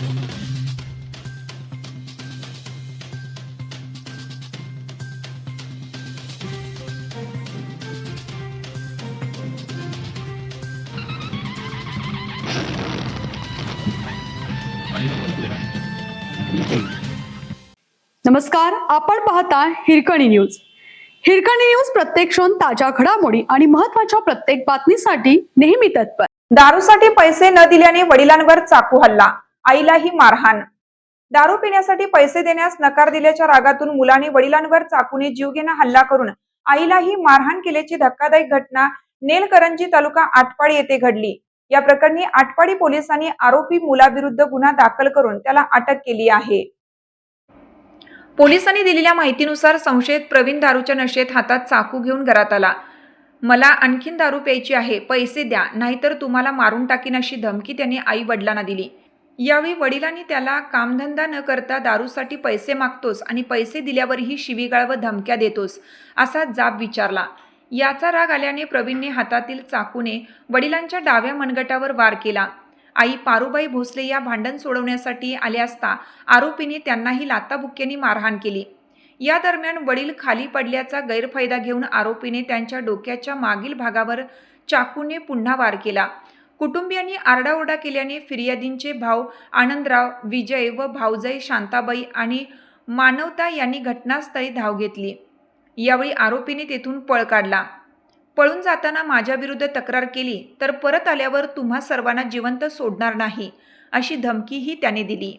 नमस्कार, आपण पाहता हिरकणी न्यूज. हिरकणी न्यूज प्रत्येक क्षण ताज्या घडामोडी आणि महत्त्वाच्या प्रत्येक बातमीसाठी नेहमी तत्पर. दारूसाठी पैसे न दिल्याने वडिलांवर चाकू हल्ला, आईलाही मारहाण. दारू पिण्यासाठी पैसे देण्यास नकार दिल्याच्या रागातून मुलाने वडिलांवर चाकूने जीवघेणा हल्ला करून आईलाही मारहाण केल्याची धक्कादायक घटना नेलकरंजी तालुका आटपाडी येथे घडली. या प्रकरणी आटपाडी पोलिसांनी आरोपी मुलाविरुद्ध गुन्हा दाखल करून त्याला अटक केली आहे. पोलिसांनी दिलेल्या माहितीनुसार संशयित प्रवीण दारूच्या नशेत हातात चाकू घेऊन घरात आला. मला आणखीन दारू प्यायची आहे, पैसे द्या, नाहीतर तुम्हाला मारून टाकीन अशी धमकी त्यांनी आई वडिलांना दिली. यावेळी वडिलांनी त्याला कामधंदा न करता दारूसाठी पैसे मागतोस आणि पैसे दिल्यावरही शिवीगाळ व धमक्या देतोस असा जाब विचारला. याचा राग आल्याने प्रवीणने हातातील चाकूने वडिलांच्या डाव्या मनगटावर वार केला. आई पारुबाई भोसले या भांडण सोडवण्यासाठी आल्या असता आरोपीने त्यांनाही लाथाबुक्क्यांनी मारहाण केली. या दरम्यान वडील खाली पडल्याचा गैरफायदा घेऊन आरोपीने त्यांच्या डोक्याच्या मागील भागावर चाकूने पुन्हा वार केला. कुटुंबियांनी आरडाओरडा केल्याने फिर्यादींचे भाऊ आनंदराव, विजय व भाऊजाई शांताबाई आणि मानवता यांनी घटनास्थळी धाव घेतली. यावेळी आरोपीने तेथून पळ काढला. पळून जाताना माझ्याविरुद्ध तक्रार केली तर परत आल्यावर तुम्हा सर्वांना जिवंत सोडणार नाही अशी धमकीही त्याने दिली.